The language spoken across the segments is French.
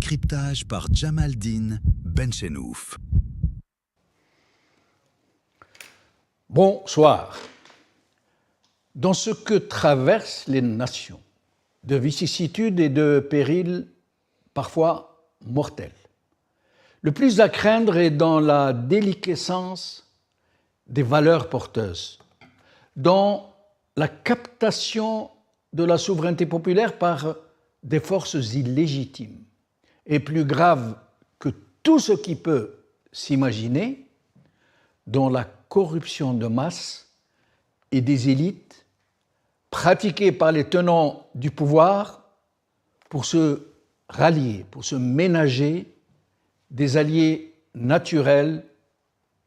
décryptage par Jamaldine Benchenouf. Bonsoir. Dans ce que traversent les nations, de vicissitudes et de périls parfois mortels, le plus à craindre est dans la déliquescence des valeurs porteuses, dans la captation de la souveraineté populaire par des forces illégitimes, et plus grave que tout ce qui peut s'imaginer, dans la corruption de masse et des élites pratiquée par les tenants du pouvoir pour se rallier, pour se ménager des alliés naturels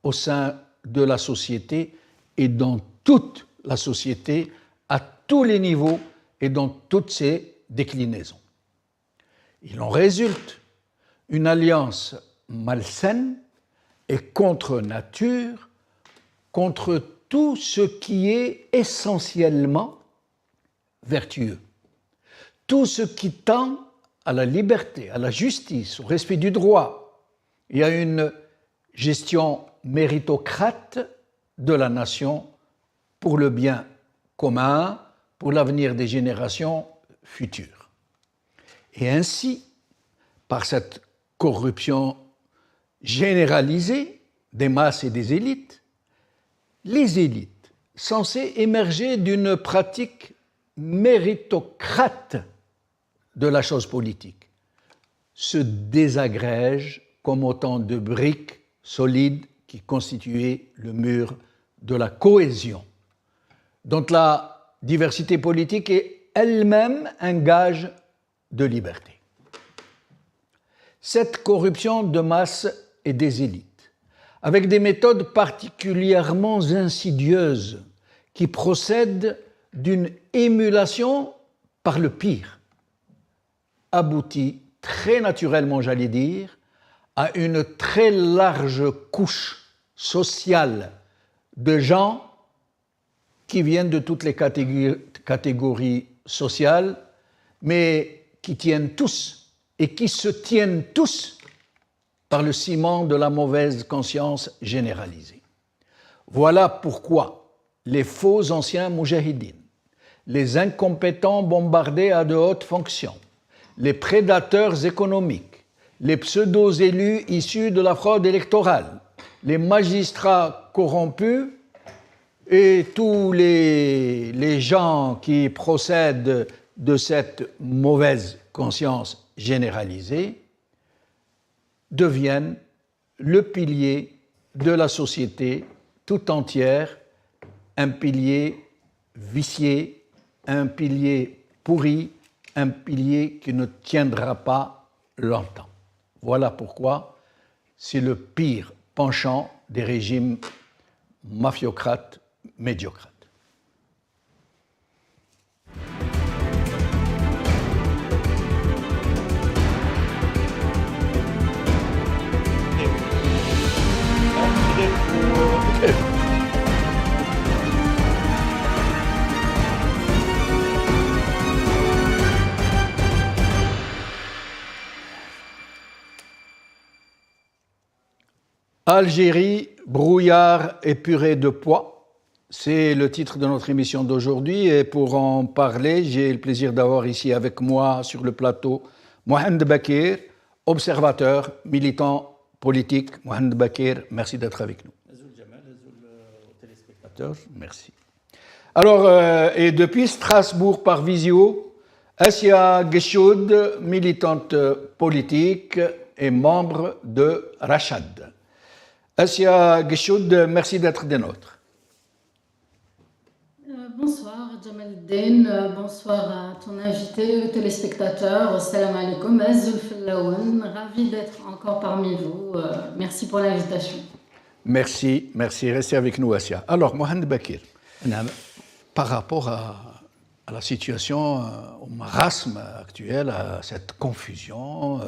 au sein de la société et dans toute la société, à tous les niveaux et dans toutes ses déclinaisons. Il en résulte une alliance malsaine et contre nature, contre tout ce qui est essentiellement vertueux, tout ce qui tend à la liberté, à la justice, au respect du droit et à une gestion méritocrate de la nation pour le bien commun, pour l'avenir des générations futures. Et ainsi, par cette corruption généralisée des masses et des élites, les élites, censées émerger d'une pratique méritocrate de la chose politique, se désagrègent comme autant de briques solides qui constituaient le mur de la cohésion, dont la diversité politique est elle-même un gage de liberté. Cette corruption de masse et des élites, avec des méthodes particulièrement insidieuses qui procèdent d'une émulation par le pire, aboutit très naturellement, j'allais dire, à une très large couche sociale de gens qui viennent de toutes les catégories sociales, mais qui tiennent tous et qui se tiennent tous par le ciment de la mauvaise conscience généralisée. Voilà pourquoi les faux anciens moujahidines, les incompétents bombardés à de hautes fonctions, les prédateurs économiques, les pseudo-élus issus de la fraude électorale, les magistrats corrompus et tous les gens qui procèdent de cette mauvaise conscience généralisée deviennent le pilier de la société tout entière, un pilier vicié, un pilier pourri, un pilier qui ne tiendra pas longtemps. Voilà pourquoi c'est le pire penchant des régimes mafiocrates, médiocrates. Algérie, brouillard et purée de pois, c'est le titre de notre émission d'aujourd'hui et pour en parler, j'ai le plaisir d'avoir ici avec moi sur le plateau Mohamed Bakir, observateur, militant politique. Mohamed Bakir, merci d'être avec nous. Téléspectateurs, merci. Alors, et depuis Strasbourg par visio, Assia Geshoud, militante politique et membre de Rachad. Assia Geshoud, merci d'être des nôtres. Bonsoir Jamaldine, bonsoir à ton invité, téléspectateurs, assalamu alaikum, Azul Fellaouen, ravi d'être encore parmi vous, merci pour l'invitation. Merci, restez avec nous Assia. Alors Mohamed Bakir, par rapport à la situation, au marasme actuel, à cette confusion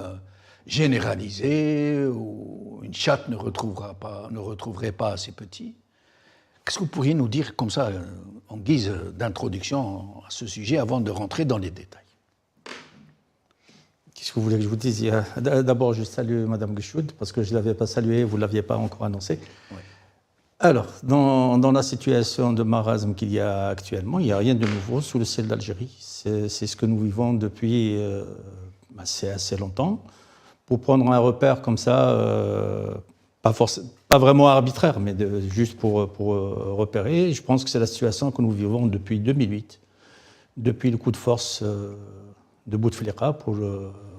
généralisée où une chatte ne retrouverait pas ses petits, qu'est-ce que vous pourriez nous dire comme ça, en guise d'introduction à ce sujet, avant de rentrer dans les détails? Qu'est-ce que vous voulez que je vous dise? D'abord, je salue Mme Guchoud, parce que je ne l'avais pas saluée, vous ne l'aviez pas encore annoncé. Oui. Alors, dans la situation de marasme qu'il y a actuellement, il n'y a rien de nouveau sous le ciel d'Algérie. C'est ce que nous vivons depuis assez longtemps. Pour prendre un repère comme ça, pas vraiment arbitraire, mais juste pour repérer, je pense que c'est la situation que nous vivons depuis 2008, depuis le coup de force de Bouteflika pour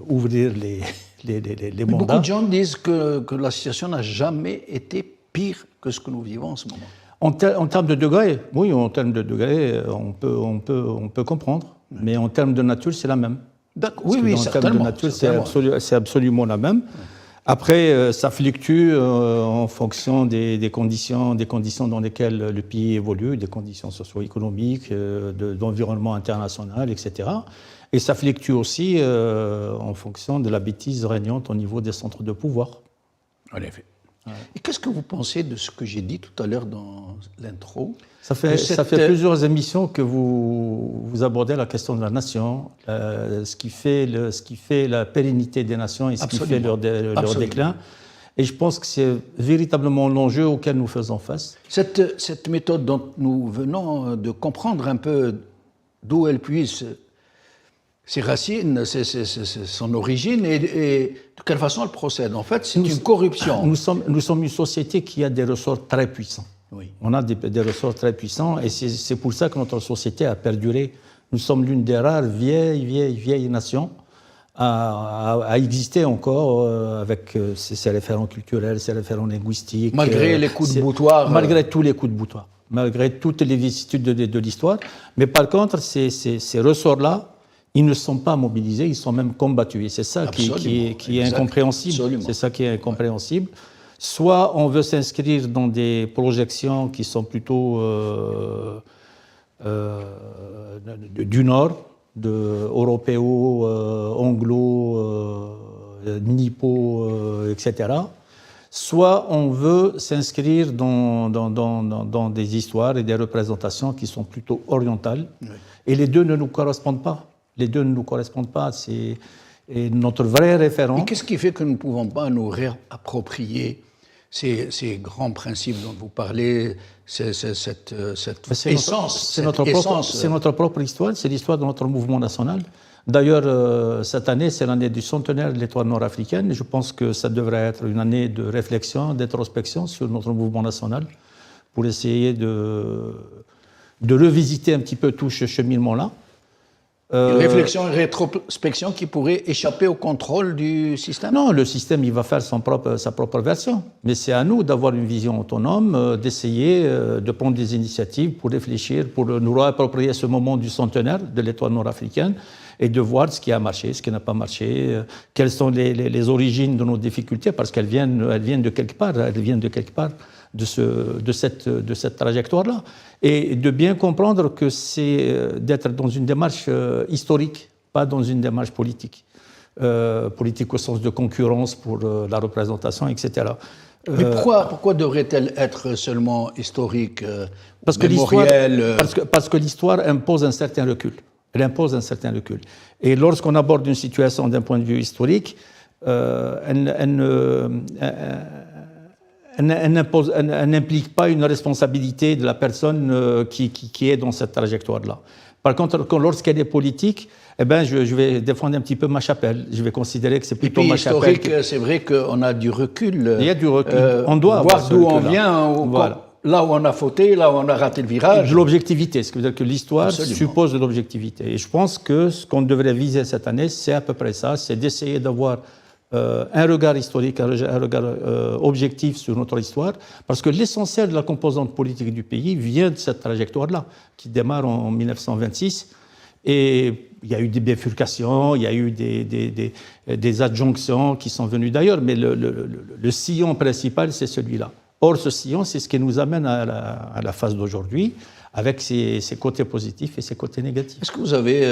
ouvrir les mandats. Beaucoup de gens disent que la situation n'a jamais été pire que ce que nous vivons en ce moment. En termes de degrés, oui, en termes de degrés, on peut comprendre, mais en termes de nature, c'est la même. D'accord. Oui, en termes de nature, c'est absolument la même. Après, ça fluctue en fonction des conditions dans lesquelles le pays évolue, des conditions socio-économiques, d'environnement international, etc. Et ça fluctue aussi en fonction de la bêtise régnante au niveau des centres de pouvoir. En effet. Ouais. Et qu'est-ce que vous pensez de ce que j'ai dit tout à l'heure dans l'intro? Ça fait plusieurs émissions que vous abordez la question de la nation, ce qui fait la pérennité des nations et ce qui fait leur déclin. Et je pense que c'est véritablement l'enjeu auquel nous faisons face. Cette méthode dont nous venons de comprendre un peu d'où elle puise ses racines, son origine et de quelle façon elle procède. En fait, c'est une corruption. Nous sommes une société qui a des ressorts très puissants. Oui. On a des ressorts très puissants et c'est pour ça que notre société a perduré. Nous sommes l'une des rares vieilles nations à exister encore avec ses référents culturels, ses référents linguistiques. Malgré les coups de boutoir. Malgré tous les coups de boutoir, malgré toutes les vicissitudes de l'histoire. Mais par contre, ces ressorts-là, ils ne sont pas mobilisés, ils sont même combattus. Et c'est ça qui est incompréhensible. Absolument. C'est ça qui est incompréhensible. Soit on veut s'inscrire dans des projections qui sont plutôt du Nord, européo, anglo, nippo, etc. Soit on veut s'inscrire dans des histoires et des représentations qui sont plutôt orientales. Oui. Et les deux ne nous correspondent pas. Les deux ne nous correspondent pas. C'est notre vrai référent. Et qu'est-ce qui fait que nous ne pouvons pas nous réapproprier ces grands principes dont vous parlez, cette essence? C'est notre propre histoire, c'est l'histoire de notre mouvement national. D'ailleurs, cette année, c'est l'année du centenaire de l'Étoile nord-africaine. Et je pense que ça devrait être une année de réflexion, d'introspection sur notre mouvement national pour essayer de revisiter un petit peu tout ce cheminement-là. Une réflexion, une rétrospection qui pourrait échapper au contrôle du système? Non, le système, il va faire sa propre version. Mais c'est à nous d'avoir une vision autonome, d'essayer de prendre des initiatives pour réfléchir, pour nous réapproprier ce moment du centenaire de l'Étoile nord-africaine et de voir ce qui a marché, ce qui n'a pas marché, quelles sont les origines de nos difficultés, parce qu'elles viennent de quelque part, de cette trajectoire-là. Et de bien comprendre que c'est d'être dans une démarche historique, pas dans une démarche politique. Politique au sens de concurrence pour la représentation, etc. Mais pourquoi devrait-elle être seulement historique, mémorielle? Parce que l'histoire impose un certain recul. Elle impose un certain recul. Et lorsqu'on aborde une situation d'un point de vue historique, elle n'implique pas une responsabilité de la personne qui est dans cette trajectoire-là. Par contre, lorsqu'elle est politique, eh ben, je vais défendre un petit peu ma chapelle. Je vais considérer que c'est plutôt ma chapelle. Historique, c'est vrai qu'on a du recul. Il y a du recul. On doit voir d'où on vient, là où on a fauté, là où on a raté le virage. De l'objectivité, ce qui veut dire que l'histoire suppose de l'objectivité. Et je pense que ce qu'on devrait viser cette année, c'est à peu près ça, c'est d'essayer d'avoir un regard historique, un regard objectif sur notre histoire, parce que l'essentiel de la composante politique du pays vient de cette trajectoire-là, qui démarre en 1926. Et il y a eu des bifurcations, il y a eu des adjonctions qui sont venues d'ailleurs, mais le sillon principal, c'est celui-là. Or, ce sillon, c'est ce qui nous amène à la phase d'aujourd'hui, avec ses côtés positifs et ses côtés négatifs. Est-ce que vous avez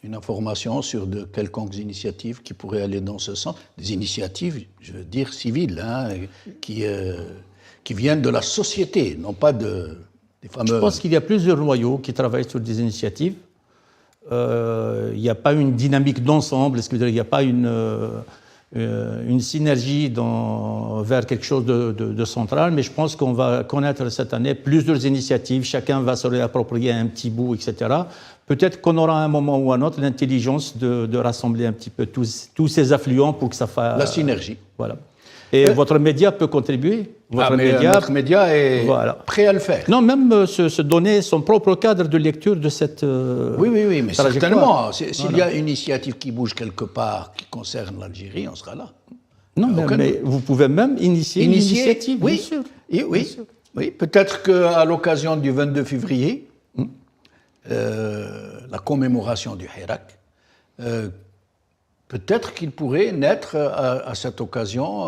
une information sur de quelconques initiatives qui pourraient aller dans ce sens? Des initiatives, je veux dire, civiles, hein, qui viennent de la société, non pas des fameux... Je pense qu'il y a plusieurs noyaux qui travaillent sur des initiatives. il n'y a pas une dynamique d'ensemble, il n'y a pas une synergie vers quelque chose de central, mais je pense qu'on va connaître cette année plusieurs initiatives, chacun va se réapproprier un petit bout, etc. Peut-être qu'on aura à un moment ou à un autre l'intelligence de rassembler un petit peu tous ces affluents pour que ça fasse... La synergie. Voilà. Et votre média peut contribuer. Notre média est prêt à le faire. Non, même se donner son propre cadre de lecture de cette Oui, mais certainement. S'il y a une initiative qui bouge quelque part, qui concerne l'Algérie, on sera là. Non, mais vous pouvez même initier une initiative, oui, bien sûr. Oui, peut-être qu'à l'occasion du 22 février, la commémoration du Hirak, peut-être qu'il pourrait naître à cette occasion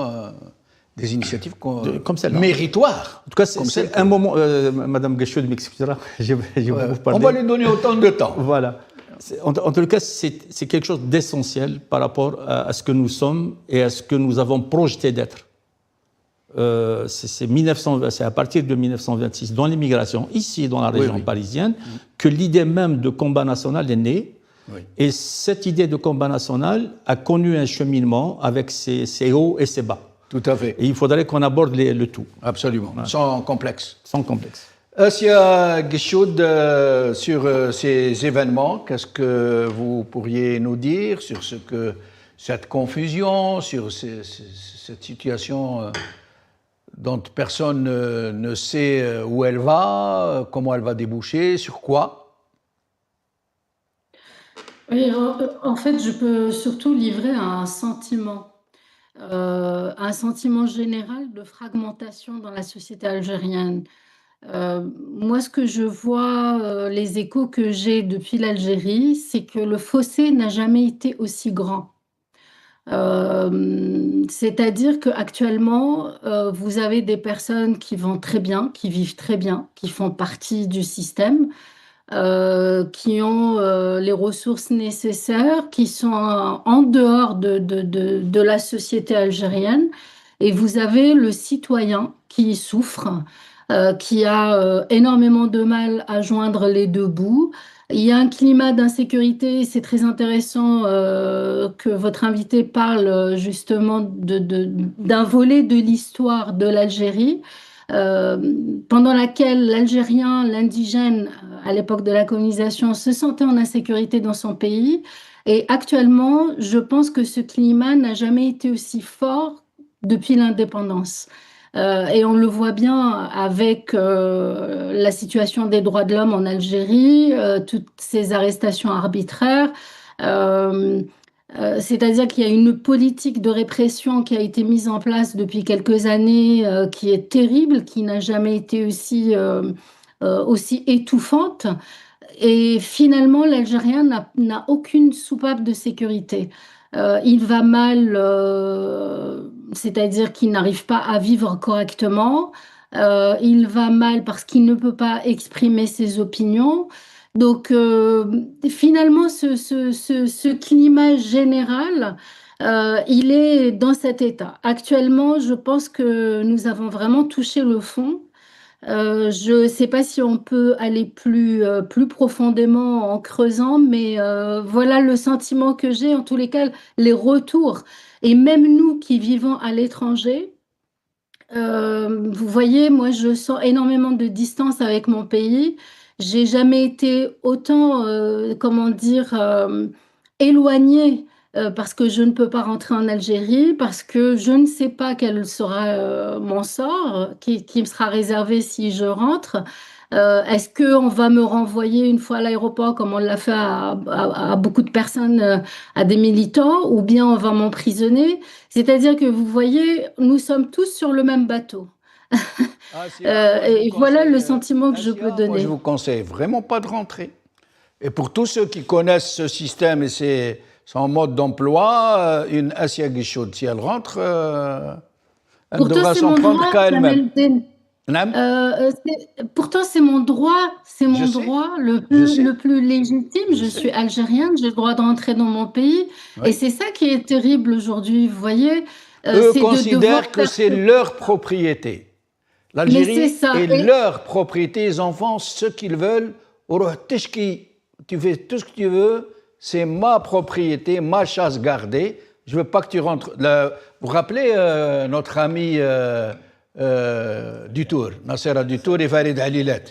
des initiatives comme méritoires. En tout cas, c'est un moment. Madame Gachoud m'excusera. Je vais vous parler. On va lui donner autant de temps. Voilà. En tout cas, c'est quelque chose d'essentiel par rapport à ce que nous sommes et à ce que nous avons projeté d'être. C'est à partir de 1926, dans l'immigration, ici dans la région parisienne, que l'idée même de combat national est née. Oui. Et cette idée de combat national a connu un cheminement avec ses hauts et ses bas. Tout à fait. Et il faudrait qu'on aborde le tout. Absolument, sans complexe. Sans complexe. Assia Guichoud, sur ces événements, qu'est-ce que vous pourriez nous dire sur cette confusion, sur cette situation dont personne ne sait où elle va, comment elle va déboucher, sur quoi ? Oui, en fait, je peux surtout livrer un sentiment général de fragmentation dans la société algérienne. Moi, ce que je vois, les échos que j'ai depuis l'Algérie, c'est que le fossé n'a jamais été aussi grand. C'est-à-dire qu'actuellement, vous avez des personnes qui vont très bien, qui vivent très bien, qui font partie du système, qui ont les ressources nécessaires, qui sont en dehors de la société algérienne. Et vous avez le citoyen qui souffre, qui a énormément de mal à joindre les deux bouts. Il y a un climat d'insécurité, c'est très intéressant que votre invité parle justement d'un volet de l'histoire de l'Algérie. Pendant laquelle l'Algérien, l'indigène, à l'époque de la colonisation, se sentait en insécurité dans son pays. Et actuellement, je pense que ce climat n'a jamais été aussi fort depuis l'indépendance. Et on le voit bien avec la situation des droits de l'homme en Algérie, toutes ces arrestations arbitraires. C'est-à-dire qu'il y a une politique de répression qui a été mise en place depuis quelques années, qui est terrible, qui n'a jamais été aussi étouffante. Et finalement, l'Algérien n'a aucune soupape de sécurité. Il va mal, c'est-à-dire qu'il n'arrive pas à vivre correctement. Il va mal parce qu'il ne peut pas exprimer ses opinions. Donc, finalement, ce climat général, il est dans cet état. Actuellement, je pense que nous avons vraiment touché le fond. Je ne sais pas si on peut aller plus profondément en creusant, mais voilà le sentiment que j'ai, en tous les cas, les retours. Et même nous qui vivons à l'étranger, vous voyez, moi, je sens énormément de distance avec mon pays. J'ai jamais été autant, éloignée parce que je ne peux pas rentrer en Algérie, parce que je ne sais pas quel sera mon sort, qui me sera réservé si je rentre. Est-ce qu'on va me renvoyer une fois à l'aéroport, comme on l'a fait à beaucoup de personnes, à des militants, ou bien on va m'emprisonner? C'est-à-dire que vous voyez, nous sommes tous sur le même bateau. Et voilà le sentiment que je peux donner. Moi, je vous conseille vraiment pas de rentrer. Et pour tous ceux qui connaissent ce système et son mode d'emploi, une Assia Guichoud, si elle rentre, elle devra s'en prendre qu'à elle-même. Pourtant, c'est mon droit, le plus légitime. Je suis algérienne, j'ai le droit de rentrer dans mon pays. Oui. Et c'est ça qui est terrible aujourd'hui, vous voyez. Eux considèrent que c'est leur propriété. L'Algérie est leur propriété, ils en font ce qu'ils veulent. tu fais tout ce que tu veux, c'est ma propriété, ma chasse gardée, je ne veux pas que tu rentres. Vous vous rappelez notre ami Dutour, Nasser Dutour et Farid Halilet,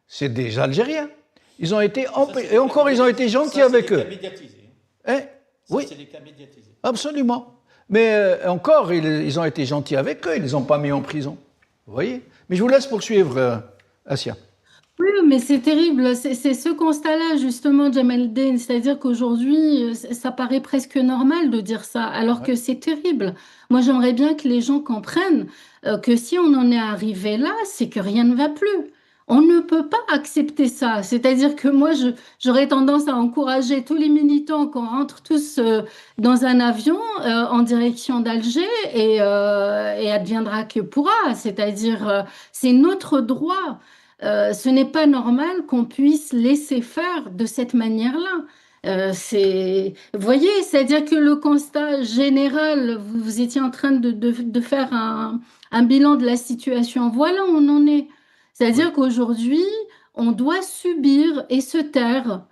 c'est des Algériens. Ils ont été, et encore, ils ont été gentils avec eux. Hein? Oui, c'est les cas médiatisés. Absolument. Mais encore, ils ont été gentils avec eux, ils ne les ont pas mis en prison. Vous voyez? Mais je vous laisse poursuivre, Assia. Oui, mais c'est terrible. C'est ce constat-là, justement, Jamaldine. C'est-à-dire qu'aujourd'hui, ça paraît presque normal de dire ça, alors que c'est terrible. Moi, j'aimerais bien que les gens comprennent que si on en est arrivé là, c'est que rien ne va plus. On ne peut pas accepter ça. C'est-à-dire que moi, j'aurais tendance à encourager tous les militants qu'on rentre tous dans un avion en direction d'Alger et adviendra que pourra. C'est-à-dire, c'est notre droit. Ce n'est pas normal qu'on puisse laisser faire de cette manière-là. Vous voyez, c'est-à-dire que le constat général, vous étiez en train de faire un bilan de la situation. Voilà où on en est. C'est-à-dire qu'aujourd'hui, on doit subir et se taire.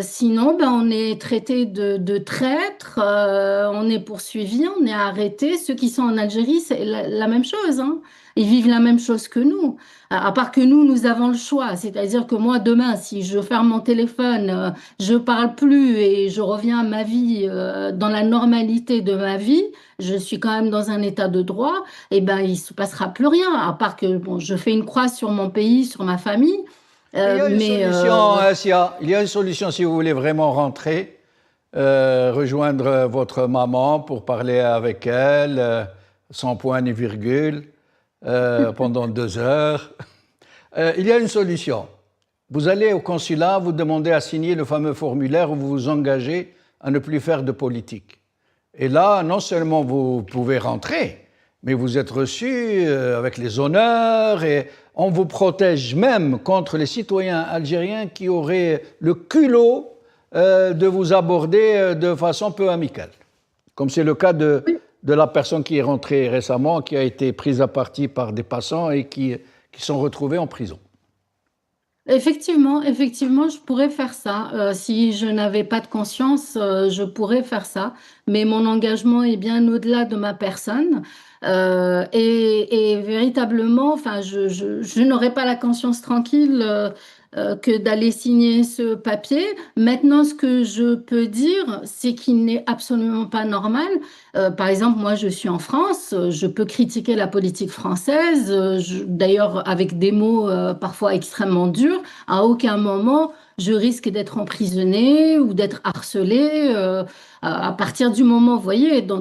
Sinon, ben, on est traité de traître, on est poursuivi, on est arrêté. Ceux qui sont en Algérie, c'est la même chose, hein. Ils vivent la même chose que nous. À part que nous avons le choix. C'est-à-dire que moi, demain, si je ferme mon téléphone, je parle plus et je reviens à ma vie dans la normalité de ma vie, je suis quand même dans un état de droit, et ben, il se passera plus rien. À part que bon, je fais une croix sur mon pays, sur ma famille. Il y a une solution, Assia. Il y a une solution si vous voulez vraiment rentrer, rejoindre votre maman pour parler avec elle, sans point ni virgule, pendant 2 heures. Il y a une solution. Vous allez au consulat, vous demandez à signer le fameux formulaire où vous vous engagez à ne plus faire de politique. Et là, non seulement vous pouvez rentrer, mais vous êtes reçu avec les honneurs et on vous protège même contre les citoyens algériens qui auraient le culot de vous aborder de façon peu amicale. Comme c'est le cas de la personne qui est rentrée récemment, qui a été prise à partie par des passants et qui sont retrouvés en prison. Effectivement, je pourrais faire ça. Si je n'avais pas de conscience, je pourrais faire ça. Mais mon engagement est bien au-delà de ma personne. Et véritablement, enfin, je n'aurais pas la conscience tranquille que d'aller signer ce papier. Maintenant, ce que je peux dire, c'est qu'il n'est absolument pas normal. Par exemple, moi, je suis en France, je peux critiquer la politique française, d'ailleurs avec des mots parfois extrêmement durs. À aucun moment, je risque d'être emprisonnée ou d'être harcelée. À partir du moment, vous voyez, dans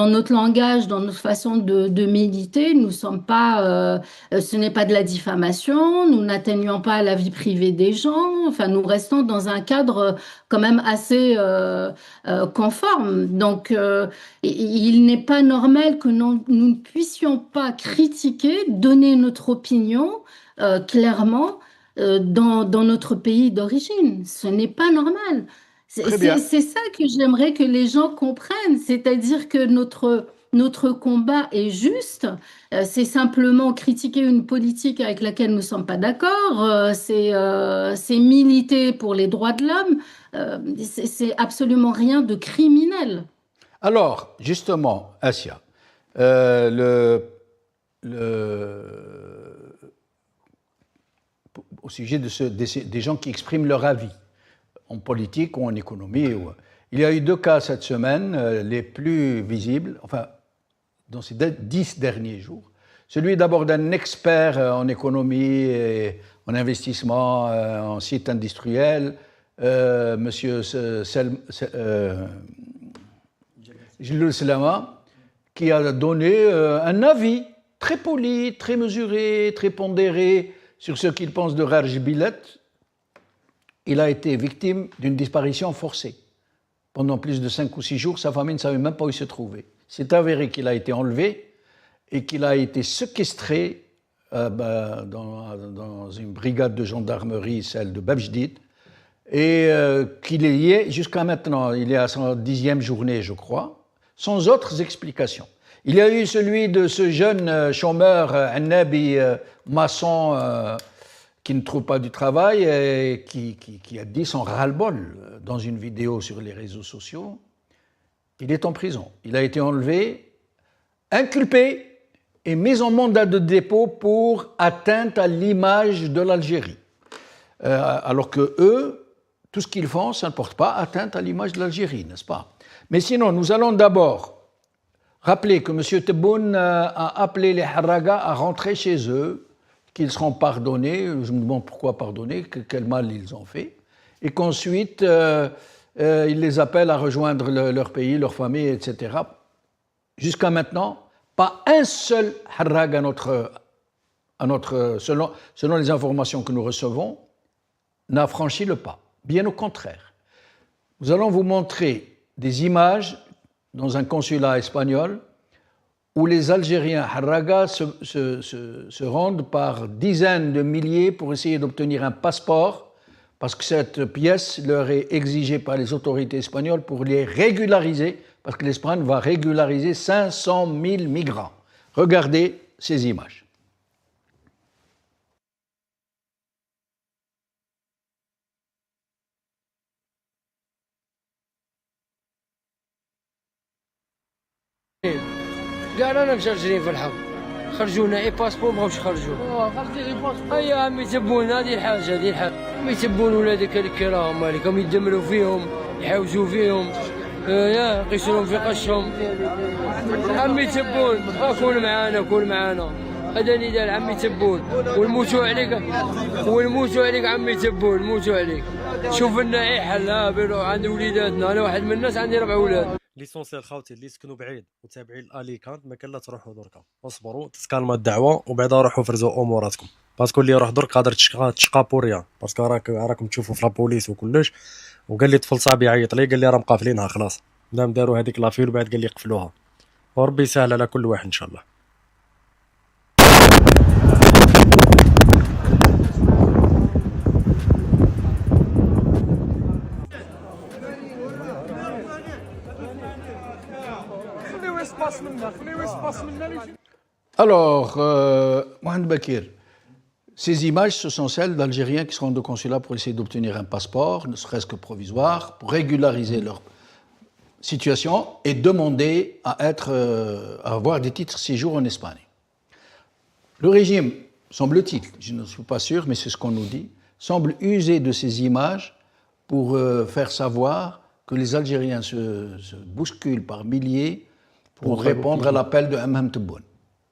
notre langage, dans notre façon de militer, nous sommes pas, ce n'est pas de la diffamation, nous n'atteignons pas à la vie privée des gens, enfin, nous restons dans un cadre quand même assez conforme. Donc, il n'est pas normal que nous ne puissions pas critiquer, donner notre opinion clairement dans notre pays d'origine. Ce n'est pas normal. C'est ça que j'aimerais que les gens comprennent, c'est-à-dire que notre combat est juste, c'est simplement critiquer une politique avec laquelle nous ne sommes pas d'accord, c'est militer pour les droits de l'homme, c'est absolument rien de criminel. Alors, justement, Assia, au sujet des gens qui expriment leur avis, en politique ou en économie. Il y a eu 2 cas cette semaine, les plus visibles, enfin, dans ces 10 derniers jours. Celui d'abord d'un expert en économie et en investissement, en site industriel, monsieur Jilul Selama, qui a donné un avis très poli, très mesuré, très pondéré sur ce qu'il pense de Rarj Bilet. Il a été victime d'une disparition forcée. Pendant plus de 5 ou 6 jours, sa famille ne savait même pas où il se trouvait. C'est avéré qu'il a été enlevé et qu'il a été séquestré dans une brigade de gendarmerie, celle de Babjdid, et qu'il y est jusqu'à maintenant, il est à sa 10e journée, je crois, sans autres explications. Il y a eu celui de ce jeune chômeur, Annabi, maçon, qui ne trouve pas du travail et qui a dit son ras-le-bol dans une vidéo sur les réseaux sociaux. Il est en prison. Il a été enlevé, inculpé et mis en mandat de dépôt pour atteinte à l'image de l'Algérie. Alors que eux, tout ce qu'ils font, ça ne porte pas atteinte à l'image de l'Algérie, n'est-ce pas? Mais sinon, nous allons d'abord rappeler que M. Tebboune a appelé les Harraga à rentrer chez eux, qu'ils seront pardonnés. Je me demande pourquoi pardonner, quel mal ils ont fait. Et qu'ensuite, il les appelle à rejoindre leur pays, leur famille, etc. Jusqu'à maintenant, pas un seul Harrag selon les informations que nous recevons, n'a franchi le pas. Bien au contraire. Nous allons vous montrer des images dans un consulat espagnol où les Algériens Harraga se rendent par dizaines de milliers pour essayer d'obtenir un passeport, parce que cette pièce leur est exigée par les autorités espagnoles pour les régulariser, parce que l'Espagne va régulariser 500 000 migrants. Regardez ces images. قال انا مشرجرين في الحرب خرجونا اي باسبور ما بغاوش يخرجونا يا عمي تبونا هذه الحاجه عمي تبون ولادك الكرام مالك هم يدمروا فيهم يحوزوا فيهم يا يقيسوا في قشهم عمي تبون كون معانا هذا نداء عمي تبون والموتوا عليك عمي تبون موتوا عليك شوف لنا اي حل عند وليداتنا انا واحد من الناس عندي 4 اولاد ليسونسيال خاوتي اللي يسكنوا بعيد وتابعين الاليكانت ما كان لا تروحوا دركا اصبروا تسكالما الدعوه وبعدا روحوا فرزوا اموراتكم باسكو اللي يروح درك قادر تشقى بوريا باسكو راكم تشوفوا في لابوليس وكلش وقال لي طفل صاحبي يعيط لي قال لي راه مقافلينها خلاص دام داروا هذيك لافيل وبعد قال لي قفلوها وربي يسهل على كل واحد ان شاء الله. Alors, Mohamed Bakir, ces images, ce sont celles d'Algériens qui se rendent au consulat pour essayer d'obtenir un passeport, ne serait-ce que provisoire, pour régulariser leur situation et demander à avoir des titres de séjour en Espagne. Le régime, semble-t-il, je ne suis pas sûr, mais c'est ce qu'on nous dit, semble user de ces images pour faire savoir que les Algériens se bousculent par milliers pour répondre à l'appel de Hamam Tebboune.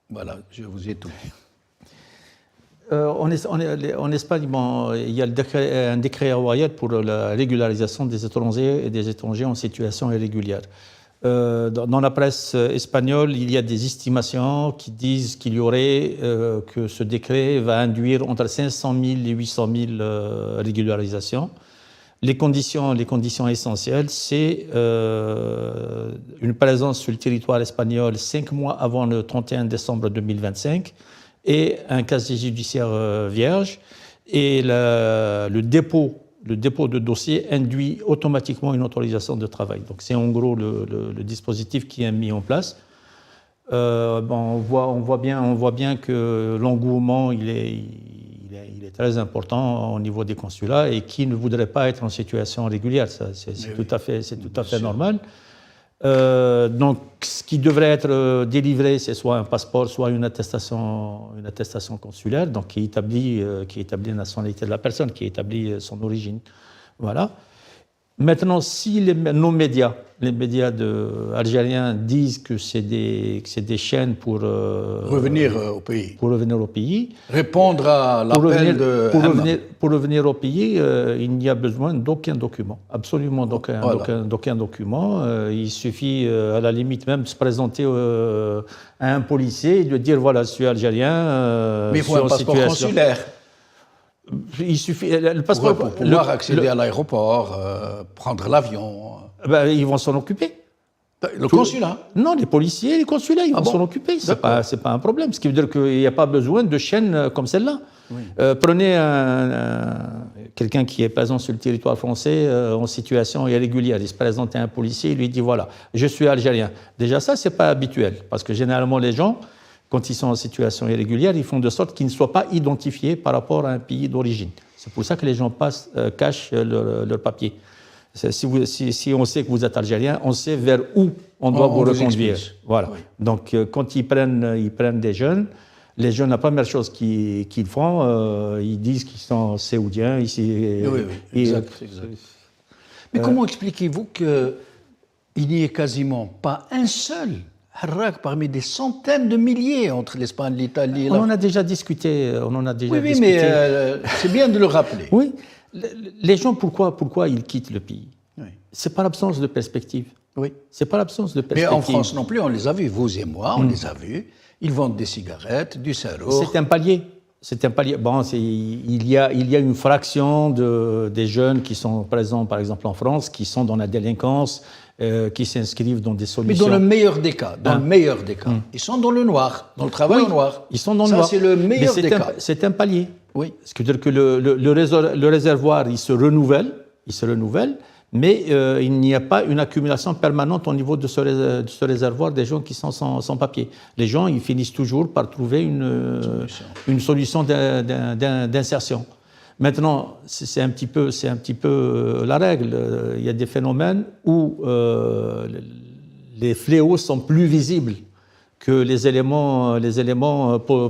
Voilà, je vous ai tout dit. En Espagne, bon, il y a un décret royal pour la régularisation des étrangers et des étrangers en situation irrégulière. Dans la presse espagnole, il y a des estimations qui disent qu'il y aurait que ce décret va induire entre 500 000 et 800 000 régularisations. Les conditions essentielles, c'est une présence sur le territoire espagnol 5 mois avant le 31 décembre 2025 et un casier judiciaire vierge. Et le dépôt de dossier induit automatiquement une autorisation de travail. Donc c'est en gros le dispositif qui est mis en place. On voit bien que l'engouement il est très important au niveau des consulats et qui ne voudrait pas être en situation régulière, c'est tout à fait normal. Donc, ce qui devrait être délivré, c'est soit un passeport, soit une attestation consulaire, donc qui établit la nationalité de la personne, qui établit son origine. Voilà. Maintenant, si nos médias, les médias algériens disent que c'est des chaînes pour revenir au pays. Pour revenir au pays. Répondre à l'appel pour revenir au pays, il n'y a besoin d'aucun document, absolument d'aucun document. Il suffit, à la limite même, de se présenter à un policier et de dire voilà, je suis algérien. Mais il faut un passeport consulaire. Il suffit le passeport pour pouvoir accéder à l'aéroport, prendre l'avion. Ils vont s'en occuper. Le consulat? Non, les policiers, les consulats, ils vont s'en occuper. C'est pas un problème. Ce qui veut dire qu'il n'y a pas besoin de chaînes comme celle-là. Oui. Prenez quelqu'un qui est présent sur le territoire français en situation irrégulière. Il se présente à un policier, il lui dit voilà, je suis algérien. Déjà ça, c'est pas habituel parce que généralement les gens quand ils sont en situation irrégulière, ils font de sorte qu'ils ne soient pas identifiés par rapport à un pays d'origine. C'est pour ça que les gens cachent leur papier. Si on sait que vous êtes algérien, on sait vers où on doit vous reconduire. Voilà. Oui. Donc, quand ils prennent des jeunes, les jeunes, la première chose qu'ils font, ils disent qu'ils sont séoudiens. Ici, oui, exact. Mais comment expliquez-vous qu'il n'y ait quasiment pas un seul Harrak parmi des centaines de milliers entre l'Espagne, l'Italie... On en a déjà discuté. Oui, mais c'est bien de le rappeler. Oui. Les gens, pourquoi ils quittent le pays? C'est par l'absence de perspective. Oui. C'est pas l'absence de perspective. Mais en France non plus, on les a vus, vous et moi, on les a vus. Ils vendent des cigarettes, du sarro. C'est un palier. C'est un palier. Bon, il y a une fraction des jeunes qui sont présents, par exemple en France, qui sont dans la délinquance, qui s'inscrivent dans des solutions. Mais dans le meilleur des cas, ils sont dans le noir, dans le travail au noir. Ils sont dans le noir. Ça, c'est le meilleur des cas. C'est un palier. Oui. C'est-à-dire que le réservoir, il se renouvelle, mais il n'y a pas une accumulation permanente au niveau de ce réservoir des gens qui sont sans papier. Les gens, ils finissent toujours par trouver une solution d'insertion. Maintenant, c'est un petit peu la règle. Il y a des phénomènes où les fléaux sont plus visibles que les éléments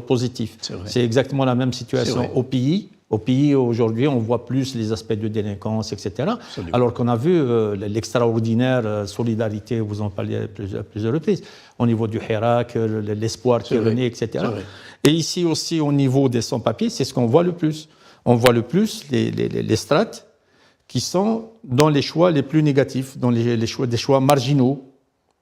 positifs. C'est exactement la même situation au pays. Au pays, aujourd'hui, on voit plus les aspects de délinquance, etc. Absolument. Alors qu'on a vu l'extraordinaire solidarité, vous en parliez à plusieurs reprises, au niveau du Hirak, l'espoir qui renaît, etc. Et ici aussi, au niveau des sans-papiers, c'est ce qu'on voit le plus. On voit le plus les strates qui sont dans les choix les plus négatifs, dans des choix marginaux.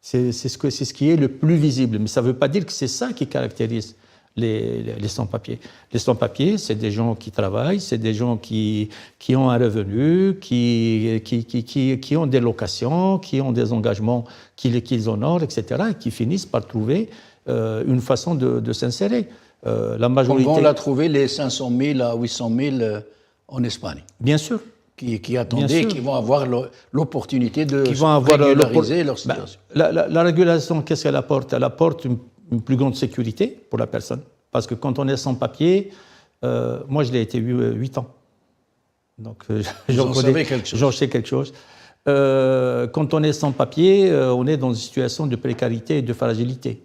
C'est ce qui est le plus visible. Mais ça ne veut pas dire que c'est ça qui caractérise les sans-papiers. Les sans-papiers, c'est des gens qui travaillent, c'est des gens qui ont un revenu, qui ont des locations, qui ont des engagements qu'ils honorent, etc., et qui finissent par trouver une façon de s'insérer. La majorité... On l'a trouvé les 500 000 à 800 000 en Espagne. Bien sûr. Qui attendaient, qui vont avoir l'opportunité de régulariser leur situation. La régularisation, qu'est-ce qu'elle apporte? Elle apporte une plus grande sécurité pour la personne. Parce que quand on est sans papier, moi je l'ai été 8 ans. Donc j'en sais quelque chose. Quand on est sans papier, on est dans une situation de précarité et de fragilité.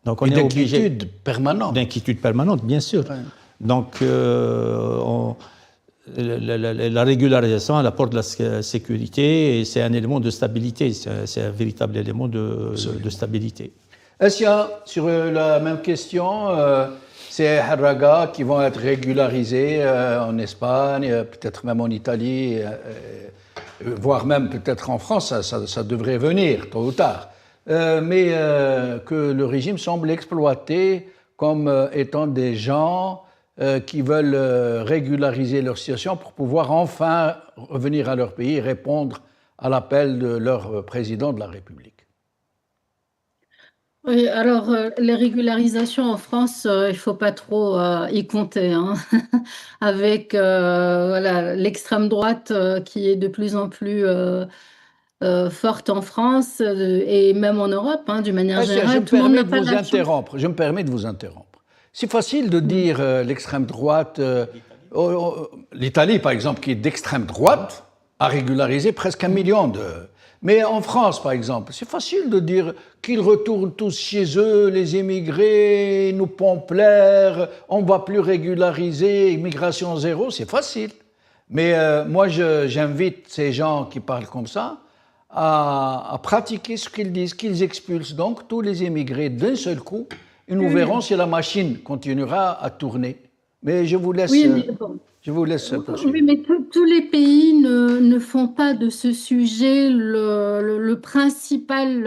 Donc on est obligé. D'inquiétude permanente. D'inquiétude permanente, bien sûr. Ouais. Donc la régularisation, elle apporte de la sécurité et c'est un élément de stabilité. C'est un véritable élément de stabilité. Assia, sur la même question, ces Harraga qui vont être régularisés en Espagne, peut-être même en Italie, voire même peut-être en France, ça devrait venir tôt ou tard, mais que le régime semble exploiter comme étant des gens qui veulent régulariser leur situation pour pouvoir enfin revenir à leur pays et répondre à l'appel de leur président de la République. Oui, alors les régularisations en France, il ne faut pas trop y compter, hein. Avec voilà, l'extrême droite qui est de plus en plus forte en France et même en Europe, hein, d'une manière générale. Tout le monde n'a pas je me permets de vous interrompre. C'est facile de dire l'extrême droite, l'Italie par exemple, qui est d'extrême droite, a régularisé presque 1 million de... Mais en France, par exemple, c'est facile de dire qu'ils retournent tous chez eux, les émigrés, nous pompent l'air, on ne va plus régulariser, immigration zéro, c'est facile. Mais moi, j'invite ces gens qui parlent comme ça à pratiquer ce qu'ils disent, qu'ils expulsent donc tous les émigrés d'un seul coup, et nous verrons si la machine continuera à tourner. Mais je vous laisse... Oui, mais bon. Je vous laisse poursuivre. Oui, mais tous les pays ne font pas de ce sujet le principal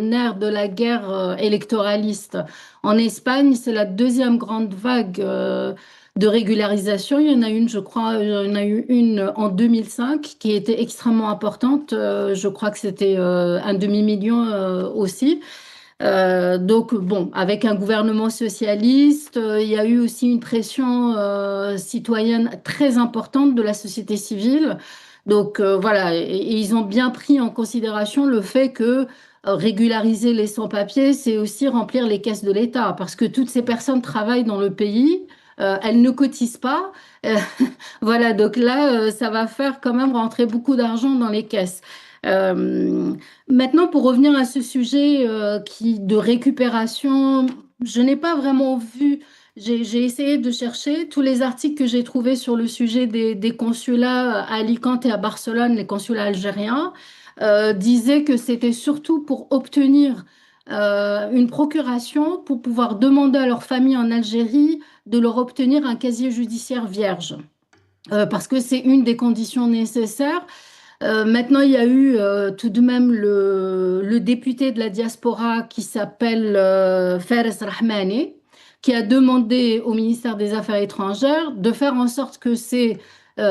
nerf de la guerre électoraliste. En Espagne, c'est la deuxième grande vague de régularisation. Il y en a une, je crois, il y en a eu une en 2005 qui était extrêmement importante. Je crois que c'était 1 demi-million aussi. Donc, bon, avec un gouvernement socialiste, il y a eu aussi une pression citoyenne très importante de la société civile. Donc voilà, et ils ont bien pris en considération le fait que régulariser les sans-papiers, c'est aussi remplir les caisses de l'État, parce que toutes ces personnes travaillent dans le pays, elles ne cotisent pas. Euh, voilà, donc là, ça va faire quand même rentrer beaucoup d'argent dans les caisses. Maintenant, pour revenir à ce sujet de récupération, je n'ai pas vraiment vu. J'ai essayé de chercher tous les articles que j'ai trouvés sur le sujet des consulats à Alicante et à Barcelone, les consulats algériens, disaient que c'était surtout pour obtenir une procuration pour pouvoir demander à leur famille en Algérie de leur obtenir un casier judiciaire vierge. Parce que c'est une des conditions nécessaires. Maintenant, il y a eu tout de même le député de la diaspora qui s'appelle Fares Rahmani, qui a demandé au ministère des Affaires étrangères de faire en sorte que ces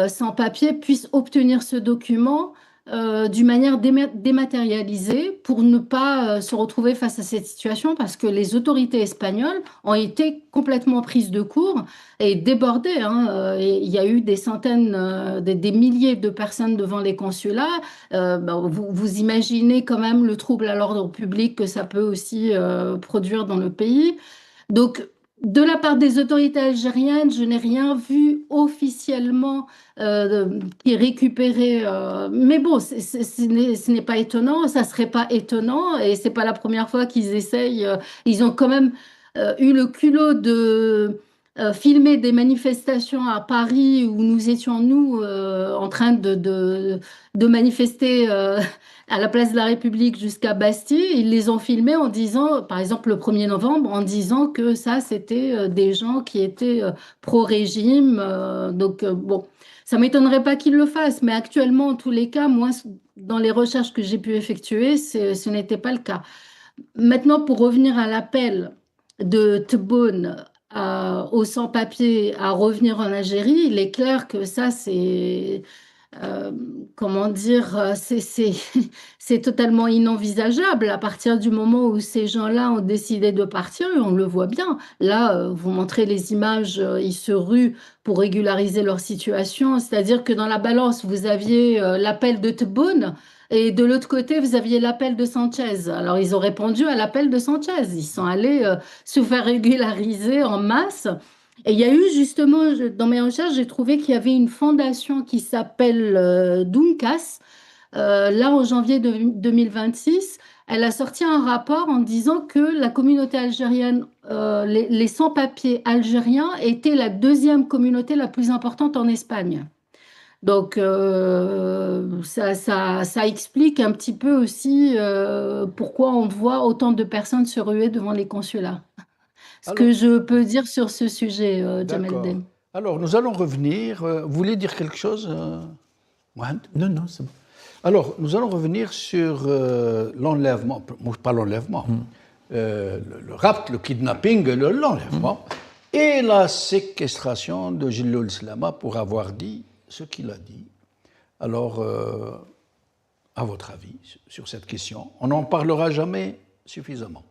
sans-papiers puissent obtenir ce document d'une manière dématérialisée pour ne pas se retrouver face à cette situation parce que les autorités espagnoles ont été complètement prises de court et débordées, hein. Et il y a eu des centaines, des milliers de personnes devant les consulats. Vous imaginez quand même le trouble à l'ordre public que ça peut aussi produire dans le pays. Donc, de la part des autorités algériennes, je n'ai rien vu officiellement qui est récupéré. Mais bon, ce n'est pas étonnant, ça ne serait pas étonnant et ce n'est pas la première fois qu'ils essayent. Ils ont quand même eu le culot de filmer des manifestations à Paris où nous étions, nous, en train de manifester à la place de la République jusqu'à Bastille. Ils les ont filmés en disant, par exemple le 1er novembre, en disant que ça, c'était des gens qui étaient pro-régime. Donc, bon, ça ne m'étonnerait pas qu'ils le fassent, mais actuellement, en tous les cas, moi, dans les recherches que j'ai pu effectuer, ce n'était pas le cas. Maintenant, pour revenir à l'appel de Tebboune aux sans-papiers à revenir en Algérie, il est clair que ça, c'est... comment dire, c'est totalement inenvisageable à partir du moment où ces gens-là ont décidé de partir, et on le voit bien. Là, vous montrez les images, ils se ruent pour régulariser leur situation, c'est-à-dire que dans la balance, vous aviez l'appel de Tebboune, et de l'autre côté, vous aviez l'appel de Sanchez. Alors, ils ont répondu à l'appel de Sanchez. Ils sont allés se faire régulariser en masse. Et il y a eu justement, dans mes recherches, j'ai trouvé qu'il y avait une fondation qui s'appelle Duncas. Là, en janvier 2026, elle a sorti un rapport en disant que la communauté algérienne, les sans-papiers algériens, étaient la deuxième communauté la plus importante en Espagne. Donc, ça explique un petit peu aussi pourquoi on voit autant de personnes se ruer devant les consulats. Ce que je peux dire sur ce sujet, Jamaldine. Alors, nous allons revenir. Vous voulez dire quelque chose, Mohamed ? Non, c'est bon. Alors, nous allons revenir sur l'enlèvement, pas l'enlèvement, le rapt, le kidnapping, l'enlèvement, et la séquestration de Jilloul Slama pour avoir dit ce qu'il a dit. Alors, à votre avis sur cette question, on n'en parlera jamais suffisamment.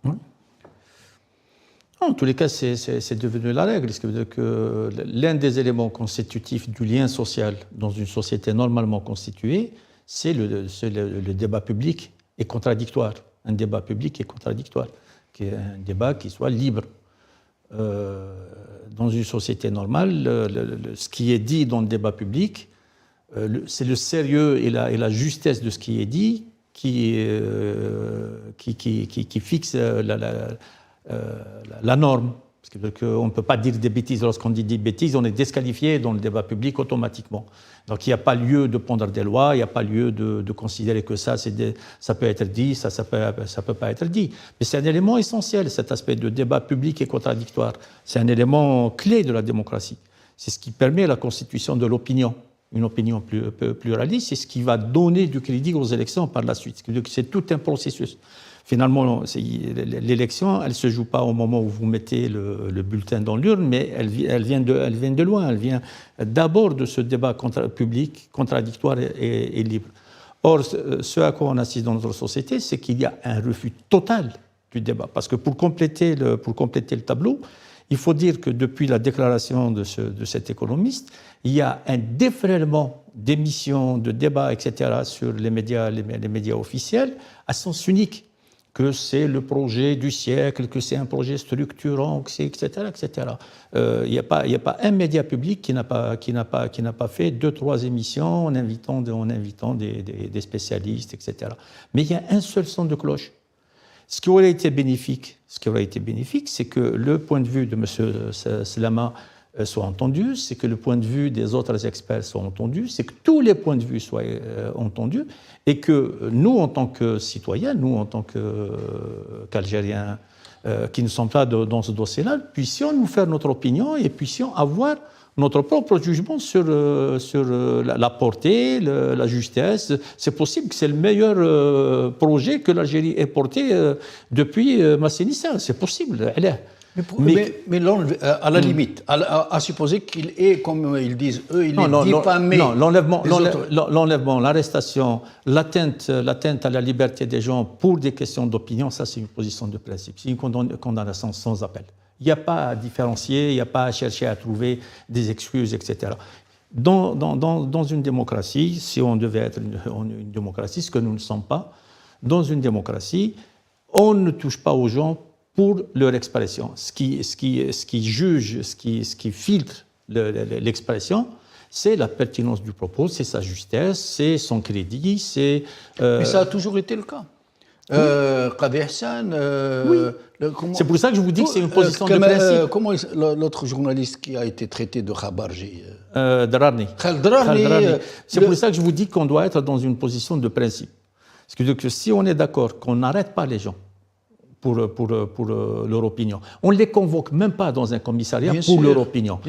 En tous les cas, c'est devenu la règle. Ce qui veut dire que l'un des éléments constitutifs du lien social dans une société normalement constituée, c'est le débat public et contradictoire. Un débat public et contradictoire, qui est un débat qui soit libre. Dans une société normale, ce qui est dit dans le débat public, c'est le sérieux et la justesse de ce qui est dit qui fixe la norme. Parce qu'on ne peut pas dire des bêtises. Lorsqu'on dit des bêtises, on est disqualifié dans le débat public automatiquement. Donc il n'y a pas lieu de pondre des lois, il n'y a pas lieu de considérer que ça peut être dit, ça peut pas être dit. Mais c'est un élément essentiel, cet aspect de débat public et contradictoire. C'est un élément clé de la démocratie. C'est ce qui permet la constitution de l'opinion. Une opinion pluraliste, c'est ce qui va donner du crédit aux élections par la suite. C'est tout un processus. Finalement, l'élection, elle ne se joue pas au moment où vous mettez le bulletin dans l'urne, mais elle vient de loin. Elle vient d'abord de ce débat public, contradictoire et libre. Or, ce à quoi on assiste dans notre société, c'est qu'il y a un refus total du débat. Parce que pour compléter le tableau, il faut dire que depuis la déclaration de cet économiste, il y a un déferlement d'émissions, de débats, etc., sur les médias officiels, à sens unique, que c'est le projet du siècle, que c'est un projet structurant, etc., etc. Il n'y a pas un média public qui n'a pas fait 2-3 émissions en invitant des spécialistes, etc. Mais il y a un seul son de cloche. Ce qui aurait été bénéfique, c'est que le point de vue de M. Slama soit entendu, c'est que le point de vue des autres experts soit entendu, c'est que tous les points de vue soient entendus, et que nous, en tant que citoyens, nous, en tant qu'Algériens qui ne sommes pas dans ce dossier-là, puissions nous faire notre opinion et puissions avoir notre propre jugement sur la portée, la justesse. C'est possible que c'est le meilleur projet que l'Algérie ait porté depuis Massinissa. C'est possible. Mais à la limite, à supposer qu'il est, comme ils disent eux, il est diffamé. Non, l'enlèvement, l'arrestation, l'atteinte à la liberté des gens pour des questions d'opinion, ça c'est une position de principe. C'est une condamnation sans appel. Il n'y a pas à différencier, il n'y a pas à chercher à trouver des excuses, etc. Dans une démocratie, si on devait être une démocratie, ce que nous ne sommes pas, dans une démocratie, on ne touche pas aux gens pour leur expression. Ce qui juge, ce qui filtre l'expression, c'est la pertinence du propos, c'est sa justesse, c'est son crédit, c'est... Mais ça a toujours été le cas. Qadi Hassan... oui. C'est pour ça que je vous dis que c'est une position de principe. Comment l'autre journaliste qui a été traité de Khabarji Drarni. Drarni. C'est pour ça que je vous dis qu'on doit être dans une position de principe. C'est-à-dire que si on est d'accord qu'on n'arrête pas les gens pour leur opinion, on ne les convoque même pas dans un commissariat pour leur opinion.